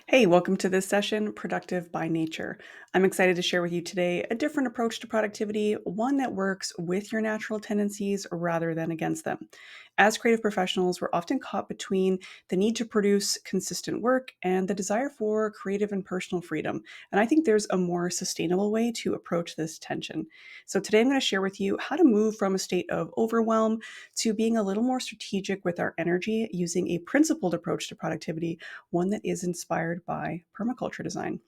Hey, welcome to this session, Productive by Nature. I'm excited to share with you today a different approach to productivity, one that works with your natural tendencies rather than against them. As creative professionals, we're often caught between the need to produce consistent work and the desire for creative and personal freedom. And I think there's a more sustainable way to approach this tension. So today I'm going to share with you how to move from a state of overwhelm to being a little more strategic with our energy using a principled approach to productivity, one that is inspired by permaculture design.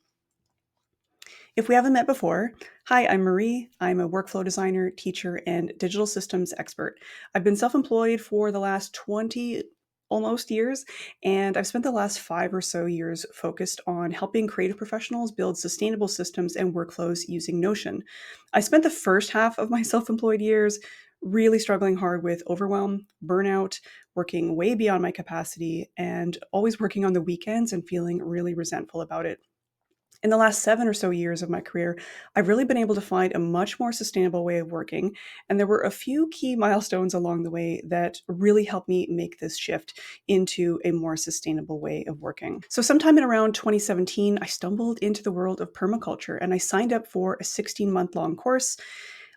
If we haven't met before, hi, I'm Marie. I'm a workflow designer, teacher, and digital systems expert. I've been self employed for the last 20 almost years, and I've spent the last 5 or so years focused on helping creative professionals build sustainable systems and workflows using Notion. I spent the first half of my self employed years really struggling hard with overwhelm, burnout, working way beyond my capacity, and always working on the weekends and feeling really resentful about it. In the last 7 or so years of my career, I've really been able to find a much more sustainable way of working. And there were a few key milestones along the way that really helped me make this shift into a more sustainable way of working. So, sometime in around 2017, I stumbled into the world of permaculture and I signed up for a 16-month long course.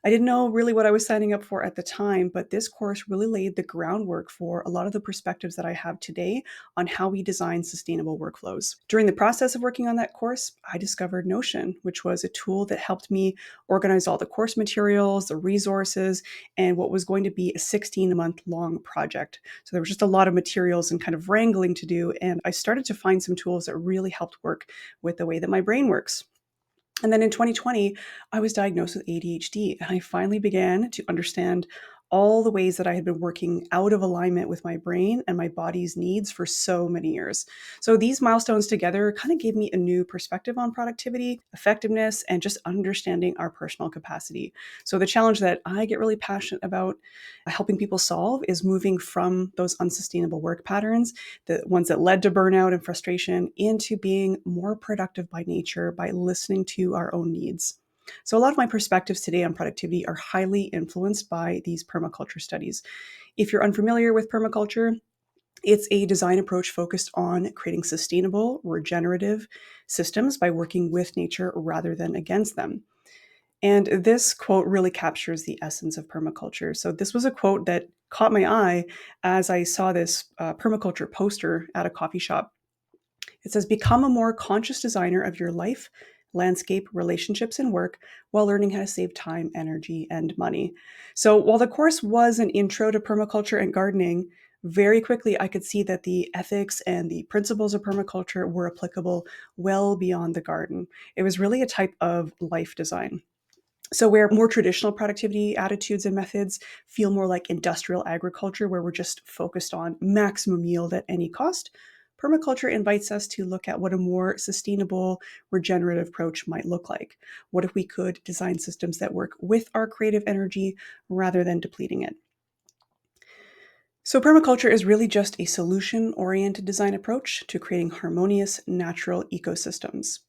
I didn't know really what I was signing up for at the time, but this course really laid the groundwork for a lot of the perspectives that I have today on how we design sustainable workflows. During the process of working on that course, I discovered Notion, which was a tool that helped me organize all the course materials, the resources, and what was going to be a 16-month long project. So there was just a lot of materials and kind of wrangling to do, and I started to find some tools that really helped work with the way that my brain works. And then in 2020, I was diagnosed with ADHD, and I finally began to understand all the ways that I had been working out of alignment with my brain and my body's needs for so many years. So these milestones together kind of gave me a new perspective on productivity, effectiveness, and just understanding our personal capacity. So the challenge that I get really passionate about helping people solve is moving from those unsustainable work patterns, the ones that led to burnout and frustration, into being more productive by nature by listening to our own needs. So, a lot of my perspectives today on productivity are highly influenced by these permaculture studies. If you're unfamiliar with permaculture, it's a design approach focused on creating sustainable, regenerative systems by working with nature rather than against them. And this quote really captures the essence of permaculture. So, this was a quote that caught my eye as I saw this permaculture poster at a coffee shop. It says, become a more conscious designer of your life, landscape, relationships, and work while learning how to save time, energy, and money. So while the course was an intro to permaculture and gardening, very quickly I could see that the ethics and the principles of permaculture were applicable well beyond the garden. It was really a type of life design. So, where more traditional productivity attitudes and methods feel more like industrial agriculture, where we're just focused on maximum yield at any cost, permaculture invites us to look at what a more sustainable, regenerative approach might look like. What if we could design systems that work with our creative energy rather than depleting it? So, permaculture is really just a solution oriented design approach to creating harmonious natural ecosystems.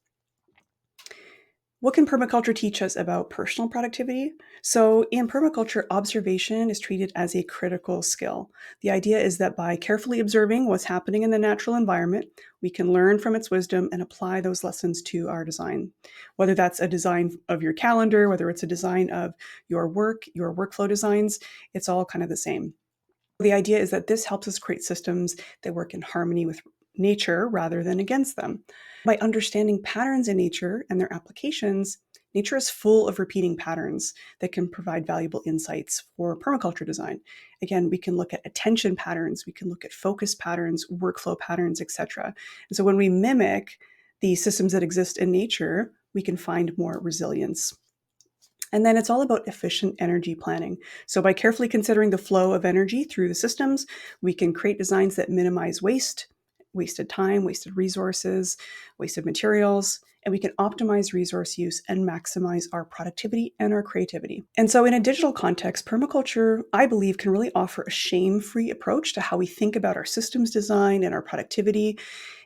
What can permaculture teach us about personal productivity? So, in permaculture, observation is treated as a critical skill. The idea is that by carefully observing what's happening in the natural environment, we can learn from its wisdom and apply those lessons to our design. Whether that's a design of your calendar, whether it's a design of your work, your workflow designs, it's all kind of the same. The idea is that this helps us create systems that work in harmony with nature rather than against them. By understanding patterns in nature and their applications, nature is full of repeating patterns that can provide valuable insights for permaculture design. Again, we can look at attention patterns, we can look at focus patterns, workflow patterns, etc. And so when we mimic the systems that exist in nature, we can find more resilience. And then it's all about efficient energy planning. So, by carefully considering the flow of energy through the systems, we can create designs that minimize waste, wasted time, wasted resources, wasted materials, and we can optimize resource use and maximize our productivity and our creativity. And so, in a digital context, permaculture, I believe, can really offer a shame free approach to how we think about our systems design and our productivity.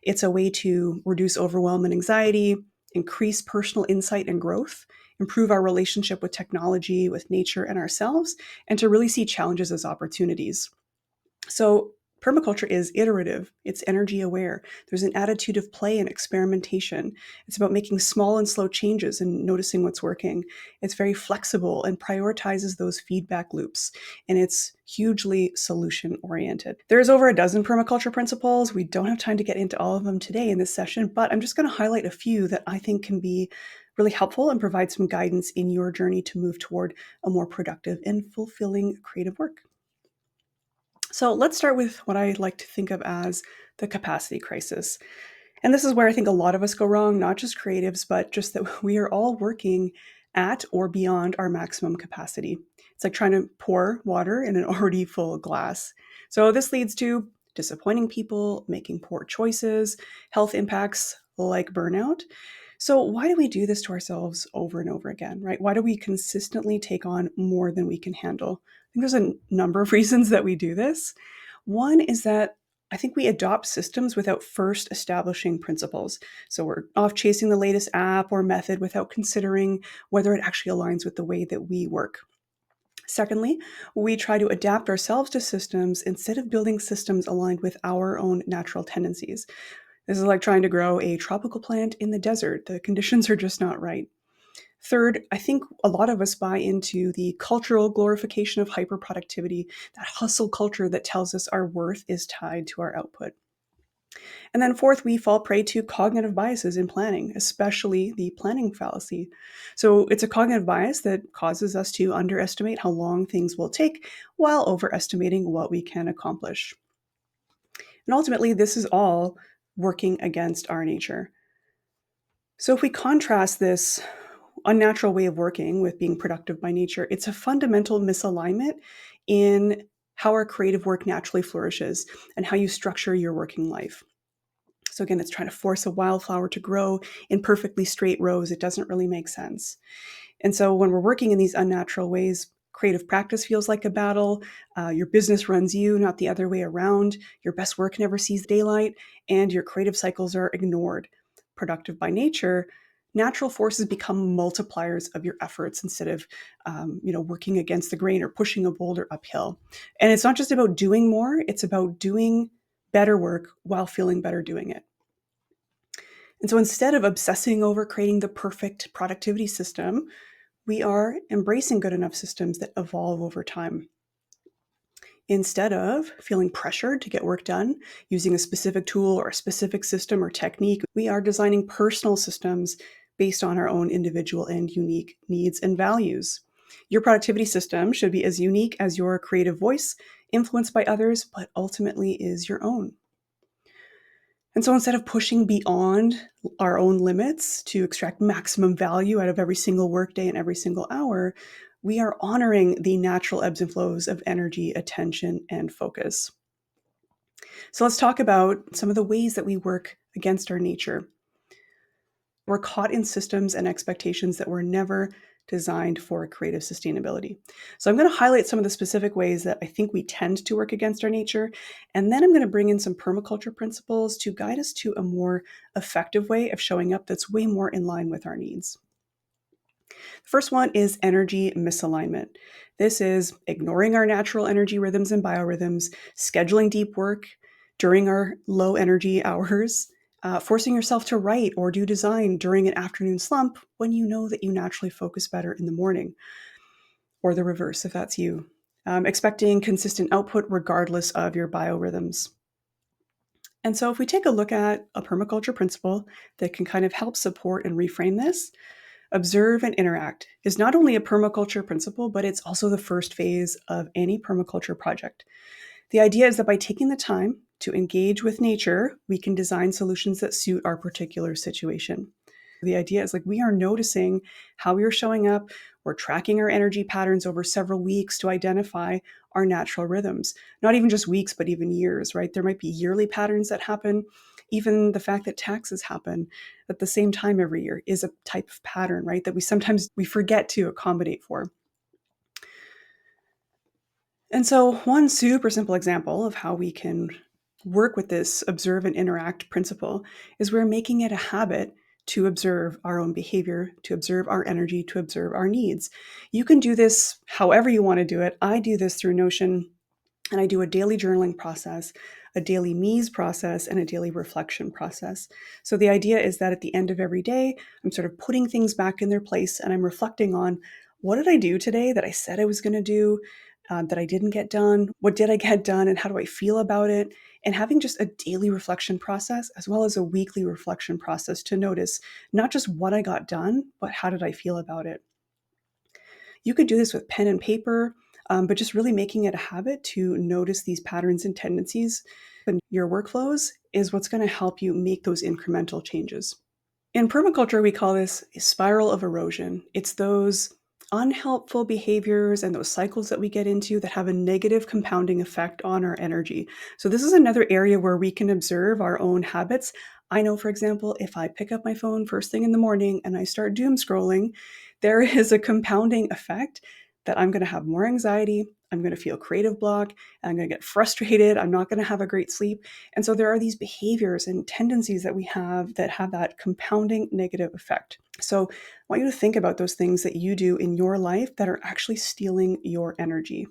It's a way to reduce overwhelm and anxiety, increase personal insight and growth, improve our relationship with technology, with nature, and ourselves, and to really see challenges as opportunities. So, Permaculture is iterative, it's energy aware. There's an attitude of play and experimentation. It's about making small and slow changes and noticing what's working. It's very flexible and prioritizes those feedback loops, and it's hugely solution oriented. There's over a dozen permaculture principles. We don't have time to get into all of them today in this session, but I'm just going to highlight a few that I think can be really helpful and provide some guidance in your journey to move toward a more productive and fulfilling creative work. So let's start with what I like to think of as the capacity crisis. And this is where I think a lot of us go wrong, not just creatives, but just that we are all working at or beyond our maximum capacity. It's like trying to pour water in an already full glass. So this leads to disappointing people, making poor choices, health impacts like burnout. So why do we do this to ourselves over and over again, right? Why do we consistently take on more than we can handle? I think there's a number of reasons that we do this. One is that I think we adopt systems without first establishing principles. So we're off chasing the latest app or method without considering whether it actually aligns with the way that we work. Secondly, we try to adapt ourselves to systems instead of building systems aligned with our own natural tendencies. This is like trying to grow a tropical plant in the desert. The conditions are just not right. Third, I think a lot of us buy into the cultural glorification of hyperproductivity, that hustle culture that tells us our worth is tied to our output. And then fourth, we fall prey to cognitive biases in planning, especially the planning fallacy. So it's a cognitive bias that causes us to underestimate how long things will take while overestimating what we can accomplish. And ultimately, this is all working against our nature. So if we contrast this unnatural way of working with being productive by nature, it's a fundamental misalignment in how our creative work naturally flourishes and how you structure your working life. So again, it's trying to force a wildflower to grow in perfectly straight rows. It doesn't really make sense. And so when we're working in these unnatural ways, creative practice feels like a battle. Your business runs you, not the other way around. Your best work never sees daylight, and your creative cycles are ignored. Productive by nature, natural forces become multipliers of your efforts instead of working against the grain or pushing a boulder uphill. And it's not just about doing more, it's about doing better work while feeling better doing it. And so instead of obsessing over creating the perfect productivity system, we are embracing good enough systems that evolve over time. Instead of feeling pressured to get work done using a specific tool or a specific system or technique, we are designing personal systems based on our own individual and unique needs and values. Your productivity system should be as unique as your creative voice, influenced by others, but ultimately is your own. And so instead of pushing beyond our own limits to extract maximum value out of every single workday and every single hour, we are honoring the natural ebbs and flows of energy, attention, and focus. So let's talk about some of the ways that we work against our nature. We're caught in systems and expectations that were never designed for creative sustainability. So I'm going to highlight some of the specific ways that I think we tend to work against our nature, and then I'm going to bring in some permaculture principles to guide us to a more effective way of showing up that's way more in line with our needs. The first one is energy misalignment. This is ignoring our natural energy rhythms and biorhythms, scheduling deep work during our low energy hours, forcing yourself to write or do design during an afternoon slump when you know that you naturally focus better in the morning, or the reverse if that's you. Expecting consistent output regardless of your biorhythms. And so, if we take a look at a permaculture principle that can kind of help support and reframe this, observe and interact is not only a permaculture principle, but it's also the first phase of any permaculture project. The idea is that by taking the time to engage with nature, we can design solutions that suit our particular situation. The idea is like we are noticing how we are showing up. We're tracking our energy patterns over several weeks to identify our natural rhythms. Not even just weeks, but even years, right? There might be yearly patterns that happen. Even the fact that taxes happen at the same time every year is a type of pattern, right? That we forget to accommodate for. And so one super simple example of how we can work with this observe and interact principle is we're making it a habit to observe our own behavior, to observe our energy, to observe our needs. You can do this however you want to do it. I do this through Notion, and I do a daily journaling process. a daily me's process, and a daily reflection process. So the idea is that at the end of every day, I'm sort of putting things back in their place and I'm reflecting on what did I do today that I said I was going to do, that I didn't get done? What did I get done and how do I feel about it? And having just a daily reflection process as well as a weekly reflection process to notice not just what I got done, but how did I feel about it? You could do this with pen and paper, but just really making it a habit to notice these patterns and tendencies in your workflows is what's going to help you make those incremental changes. In permaculture, we call this a spiral of erosion. It's those unhelpful behaviors and those cycles that we get into that have a negative compounding effect on our energy. So, this is another area where we can observe our own habits. I know, for example, if I pick up my phone first thing in the morning and I start doom scrolling, there is a compounding effect that I'm going to have more anxiety. I'm going to feel creative block. I'm going to get frustrated. I'm not going to have a great sleep. And so there are these behaviors and tendencies that we have that compounding negative effect. So I want you to think about those things that you do in your life that are actually stealing your energy.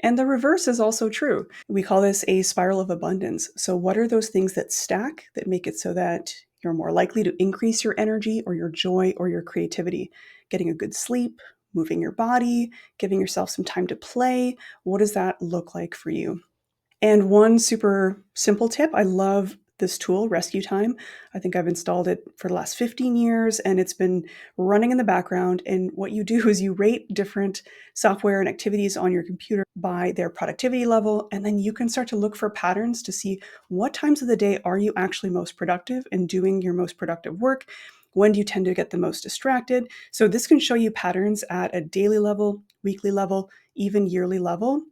And the reverse is also true. We call this a spiral of abundance. So, what are those things that stack that make it so that you're more likely to increase your energy or your joy or your creativity? Getting a good sleep, moving your body, giving yourself some time to play. What does that look like for you? And one super simple tip, I love this tool, Rescue Time. I think I've installed it for the last 15 years and it's been running in the background. And what you do is you rate different software and activities on your computer by their productivity level. And then you can start to look for patterns to see what times of the day are you actually most productive and doing your most productive work. When do you tend to get the most distracted? So this can show you patterns at a daily level, weekly level, even yearly level.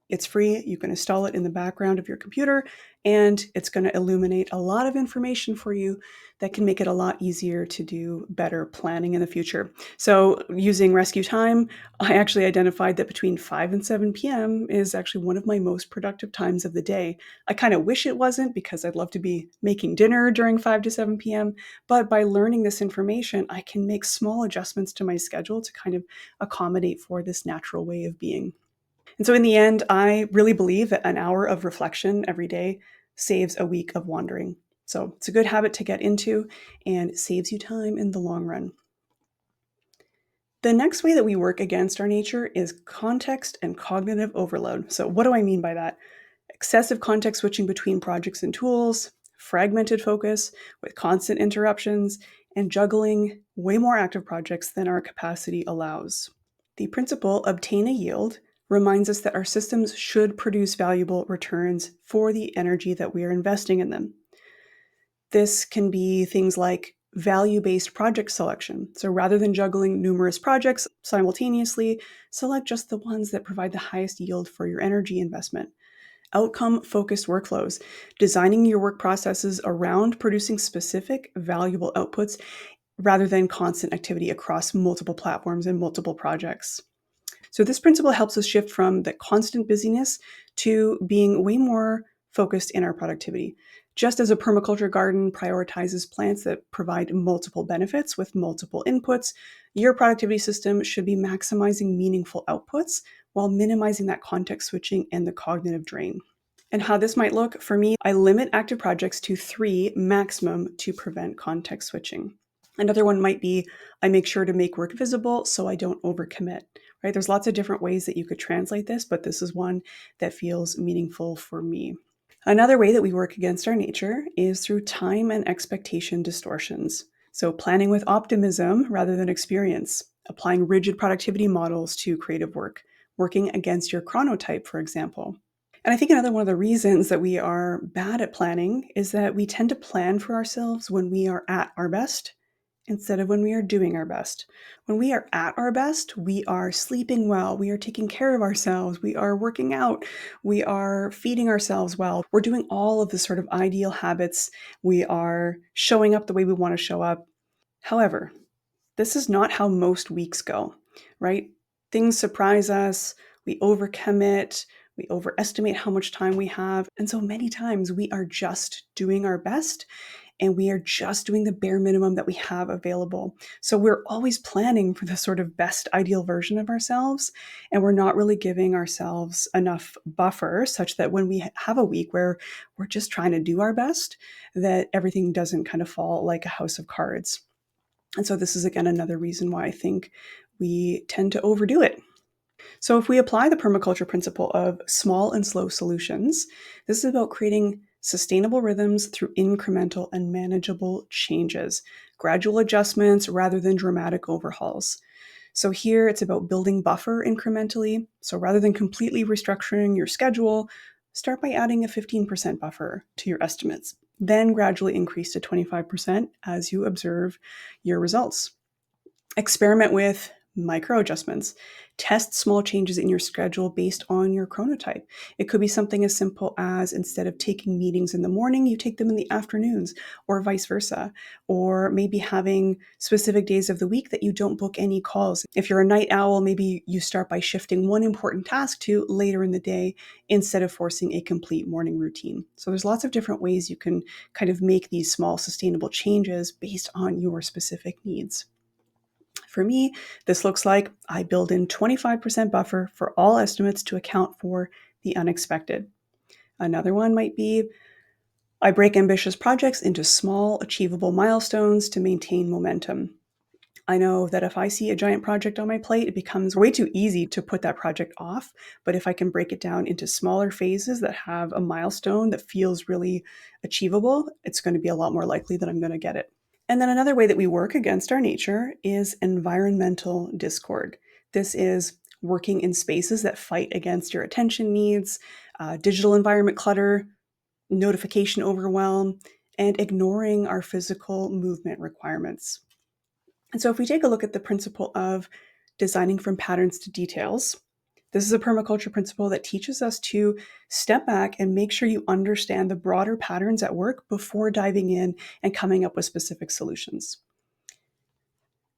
It's free. You can install it in the background of your computer, and it's going to illuminate a lot of information for you that can make it a lot easier to do better planning in the future. So, using Rescue Time, I actually identified that between 5 and 7 p.m. is actually one of my most productive times of the day. I kind of wish it wasn't because I'd love to be making dinner during 5 to 7 p.m. But by learning this information, I can make small adjustments to my schedule to kind of accommodate for this natural way of being. And so in the end, I really believe that an hour of reflection every day saves a week of wandering. So it's a good habit to get into and saves you time in the long run. The next way that we work against our nature is context and cognitive overload. So, what do I mean by that? Excessive context switching between projects and tools, fragmented focus with constant interruptions, and juggling way more active projects than our capacity allows. The principle obtain a yield reminds us that our systems should produce valuable returns for the energy that we are investing in them. This can be things like value-based project selection. So rather than juggling numerous projects simultaneously, select just the ones that provide the highest yield for your energy investment. Outcome-focused workflows, designing your work processes around producing specific valuable outputs rather than constant activity across multiple platforms and multiple projects. So, this principle helps us shift from the constant busyness to being way more focused in our productivity. Just as a permaculture garden prioritizes plants that provide multiple benefits with multiple inputs, your productivity system should be maximizing meaningful outputs while minimizing that context switching and the cognitive drain. And how this might look for me, I limit active projects to 3 maximum to prevent context switching. Another one might be I make sure to make work visible so I don't overcommit, right? There's lots of different ways that you could translate this, but this is one that feels meaningful for me. Another way that we work against our nature is through time and expectation distortions. So, planning with optimism rather than experience, applying rigid productivity models to creative work, working against your chronotype, for example. And I think another one of the reasons that we are bad at planning is that we tend to plan for ourselves when we are at our best instead of when we are doing our best. When we are at our best, we are sleeping well, we are taking care of ourselves, we are working out, we are feeding ourselves well, we're doing all of the sort of ideal habits, we are showing up the way we want to show up. However, this is not how most weeks go, right? Things surprise us, we overcommit, we overestimate how much time we have, and so many times we are just doing our best and we are just doing the bare minimum that we have available. So we're always planning for the sort of best ideal version of ourselves, and we're not really giving ourselves enough buffer such that when we have a week where we're just trying to do our best, that everything doesn't kind of fall like a house of cards. And so this is again another reason why I think we tend to overdo it. So, if we apply the permaculture principle of small and slow solutions, this is about creating sustainable rhythms through incremental and manageable changes, gradual adjustments rather than dramatic overhauls. So, here it's about building buffer incrementally. So, rather than completely restructuring your schedule, start by adding a 15% buffer to your estimates, then gradually increase to 25% as you observe your results. Experiment with micro adjustments. Test small changes in your schedule based on your chronotype. It could be something as simple as instead of taking meetings in the morning, you take them in the afternoons, or vice versa. Or maybe having specific days of the week that you don't book any calls. If you're a night owl, maybe you start by shifting one important task to later in the day instead of forcing a complete morning routine. So there's lots of different ways you can kind of make these small sustainable changes based on your specific needs. For me, this looks like I build in 25% buffer for all estimates to account for the unexpected. Another one might be I break ambitious projects into small, achievable milestones to maintain momentum. I know that if I see a giant project on my plate, it becomes way too easy to put that project off. But if I can break it down into smaller phases that have a milestone that feels really achievable, it's going to be a lot more likely that I'm going to get it. And then another way that we work against our nature is environmental discord. This is working in spaces that fight against your attention needs, digital environment clutter, notification overwhelm, and ignoring our physical movement requirements. And so, if we take a look at the principle of designing from patterns to details, this is a permaculture principle that teaches us to step back and make sure you understand the broader patterns at work before diving in and coming up with specific solutions.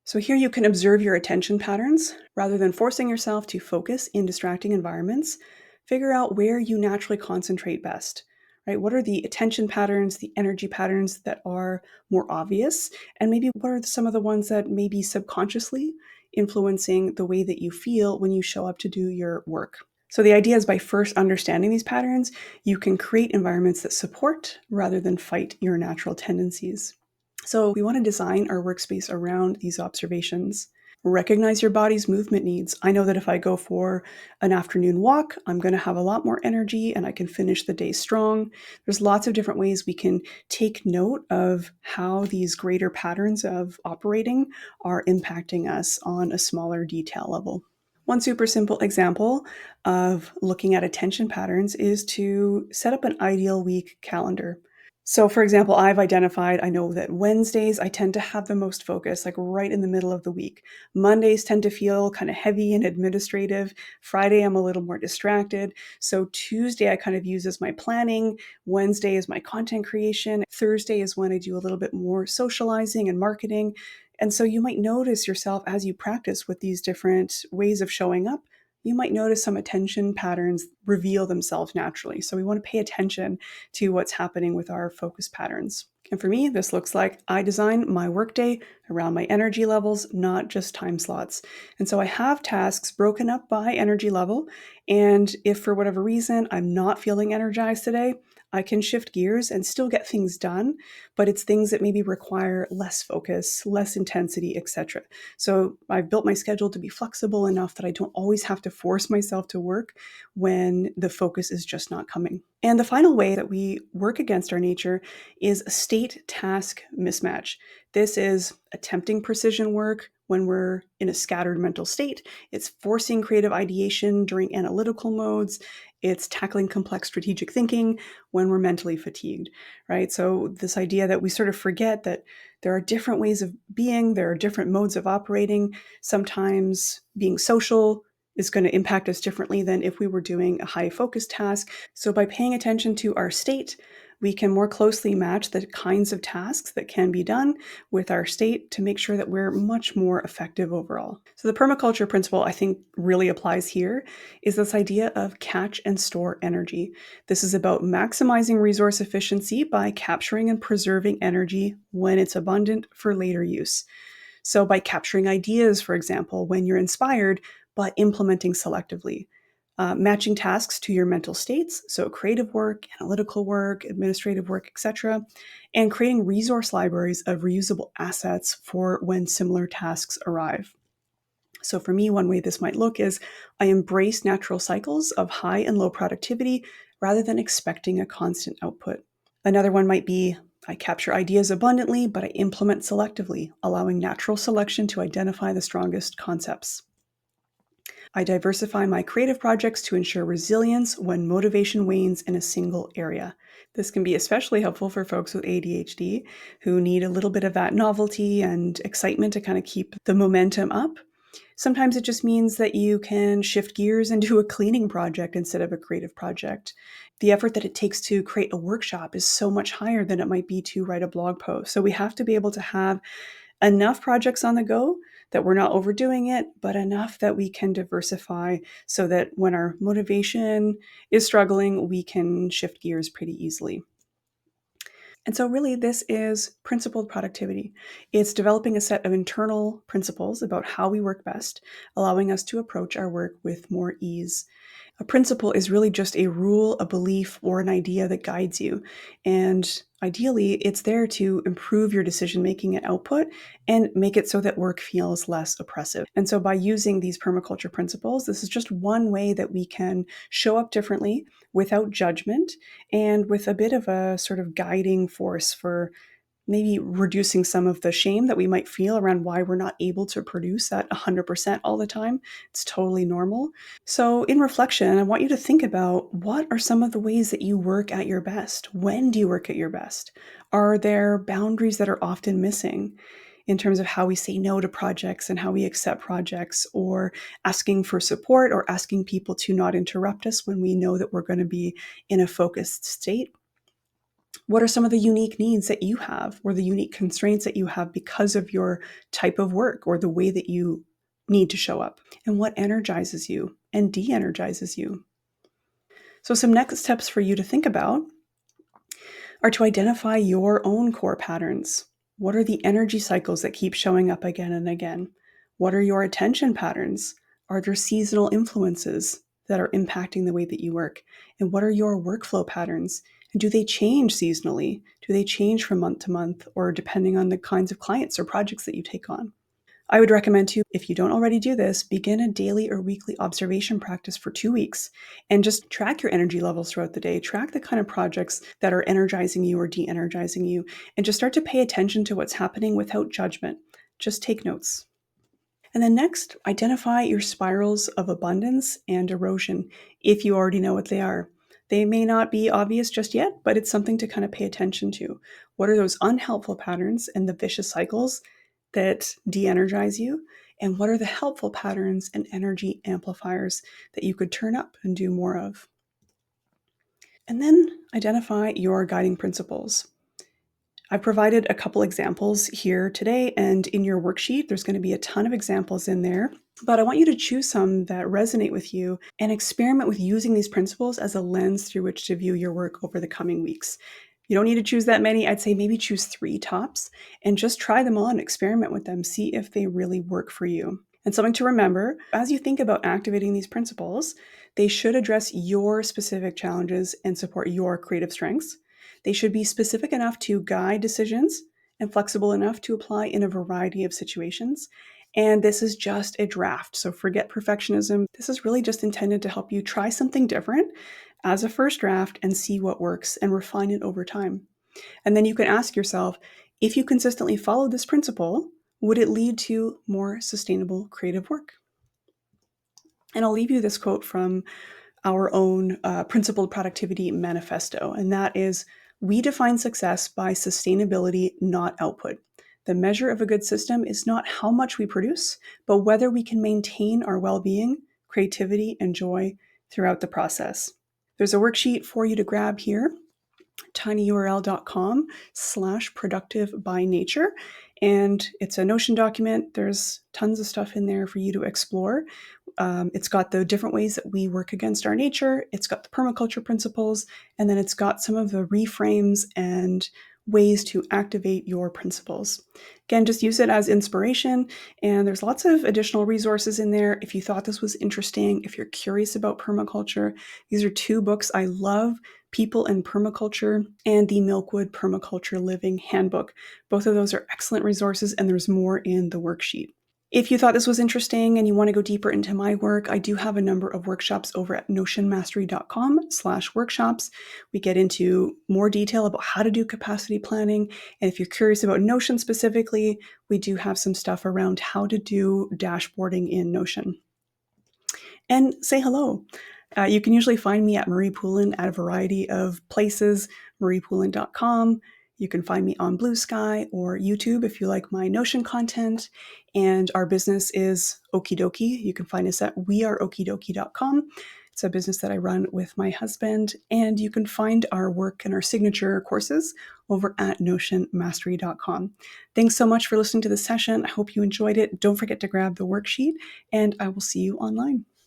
So here you can observe your attention patterns rather than forcing yourself to focus in distracting environments. Figure out where you naturally concentrate best, right? What are the attention patterns, the energy patterns that are more obvious? And maybe what are some of the ones that may be subconsciously influencing the way that you feel when you show up to do your work? So the idea is by first understanding these patterns, you can create environments that support rather than fight your natural tendencies. So we want to design our workspace around these observations. Recognize your body's movement needs. I know that if I go for an afternoon walk, I'm going to have a lot more energy and I can finish the day strong. There's lots of different ways we can take note of how these greater patterns of operating are impacting us on a smaller detail level. One super simple example of looking at attention patterns is to set up an ideal week calendar. So, for example, I've identified, I know that Wednesdays I tend to have the most focus, like right in the middle of the week. Mondays tend to feel kind of heavy and administrative. Friday, I'm a little more distracted. So, Tuesday, I kind of use as my planning. Wednesday is my content creation. Thursday is when I do a little bit more socializing and marketing. And so, you might notice yourself as you practice with these different ways of showing up. You might notice some attention patterns reveal themselves naturally. So, we want to pay attention to what's happening with our focus patterns. And for me, this looks like I design my workday around my energy levels, not just time slots. And so I have tasks broken up by energy level. And if for whatever reason I'm not feeling energized today, I can shift gears and still get things done, but it's things that maybe require less focus, less intensity, etc. So I've built my schedule to be flexible enough that I don't always have to force myself to work when the focus is just not coming. And the final way that we work against our nature is a state task mismatch. This is attempting precision work when we're in a scattered mental state. It's forcing creative ideation during analytical modes. It's tackling complex strategic thinking when we're mentally fatigued, right? So this idea that we sort of forget that there are different ways of being, there are different modes of operating. Sometimes being social is going to impact us differently than if we were doing a high focus task. So by paying attention to our state, We can more closely match the kinds of tasks that can be done with our state to make sure that we're much more effective overall. So, the permaculture principle I think really applies here is this idea of catch and store energy. This is about maximizing resource efficiency by capturing and preserving energy when it's abundant for later use. So, by capturing ideas, for example, when you're inspired, but implementing selectively. Matching tasks to your mental states, so creative work, analytical work, administrative work, etc., and creating resource libraries of reusable assets for when similar tasks arrive. So, for me, one way this might look is I embrace natural cycles of high and low productivity rather than expecting a constant output. Another one might be I capture ideas abundantly, but I implement selectively, allowing natural selection to identify the strongest concepts. I diversify my creative projects to ensure resilience when motivation wanes in a single area. This can be especially helpful for folks with ADHD who need a little bit of that novelty and excitement to kind of keep the momentum up. Sometimes it just means that you can shift gears and do a cleaning project instead of a creative project. The effort that it takes to create a workshop is so much higher than it might be to write a blog post. So we have to be able to have enough projects on the go that we're not overdoing it, but enough that we can diversify so that when our motivation is struggling, we can shift gears pretty easily. And so, really, this is principled productivity. It's developing a set of internal principles about how we work best, allowing us to approach our work with more ease. A principle is really just a rule, a belief, or an idea that guides you. And ideally, it's there to improve your decision making and output and make it so that work feels less oppressive. And so, by using these permaculture principles, this is just one way that we can show up differently without judgment and with a bit of a sort of guiding force for maybe reducing some of the shame that we might feel around why we're not able to produce at 100% all the time. It's totally normal. So, in reflection, I want you to think about what are some of the ways that you work at your best? When do you work at your best? Are there boundaries that are often missing in terms of how we say no to projects and how we accept projects, or asking for support or asking people to not interrupt us when we know that we're going to be in a focused state? What are some of the unique needs that you have or the unique constraints that you have because of your type of work or the way that you need to show up? And what energizes you and de energizes you? So, some next steps for you to think about are to identify your own core patterns. What are the energy cycles that keep showing up again and again? What are your attention patterns? Are there seasonal influences that are impacting the way that you work? And what are your workflow patterns? And do they change seasonally? Do they change from month to month or depending on the kinds of clients or projects that you take on? I would recommend to, if you don't already do this, begin a daily or weekly observation practice for 2 weeks and just track your energy levels throughout the day. Track the kind of projects that are energizing you or de energizing you, and just start to pay attention to what's happening without judgment. Just take notes. And then next, identify your spirals of abundance and erosion if you already know what they are. They may not be obvious just yet, but it's something to kind of pay attention to. What are those unhelpful patterns and the vicious cycles that de energize you? And what are the helpful patterns and energy amplifiers that you could turn up and do more of? And then identify your guiding principles. I've provided a couple examples here today, and in your worksheet, there's going to be a ton of examples in there. But I want you to choose some that resonate with you and experiment with using these principles as a lens through which to view your work over the coming weeks. You don't need to choose that many. I'd say maybe choose 3 tops and just try them on, experiment with them, see if they really work for you. And something to remember as you think about activating these principles, they should address your specific challenges and support your creative strengths. They should be specific enough to guide decisions and flexible enough to apply in a variety of situations. And this is just a draft, so forget perfectionism. This is really just intended to help you try something different as a first draft and see what works and refine it over time. And then you can ask yourself, if you consistently follow this principle, would it lead to more sustainable creative work? And I'll leave you this quote from our own Principled Productivity Manifesto, and that is, we define success by sustainability, not output. The measure of a good system is not how much we produce, but whether we can maintain our well-being, creativity, and joy throughout the process. There's a worksheet for you to grab here tinyurl.com/productive-by-nature. And it's a Notion document. There's tons of stuff in there for you to explore. It's got the different ways that we work against our nature. It's got the permaculture principles, and then it's got some of the reframes and ways to activate your principles. Again, just use it as inspiration, and there's lots of additional resources in there. If you thought this was interesting, if you're curious about permaculture, these are two books I love: People and Permaculture and the Milkwood Permaculture Living Handbook. Both of those are excellent resources, and there's more in the worksheet. If you thought this was interesting and you want to go deeper into my work, I do have a number of workshops over at notionmastery.com/workshops. We get into more detail about how to do capacity planning. And if you're curious about Notion specifically, we do have some stuff around how to do dashboarding in Notion. And say hello. You can usually find me at Marie Poulin at a variety of places, mariepoulin.com. You can find me on Blue Sky or YouTube if you like my Notion content. And our business is Okidoki. You can find us at weareokidoki.com. It's a business that I run with my husband. And you can find our work and our signature courses over at notionmastery.com. Thanks so much for listening to this session. I hope you enjoyed it. Don't forget to grab the worksheet, and I will see you online.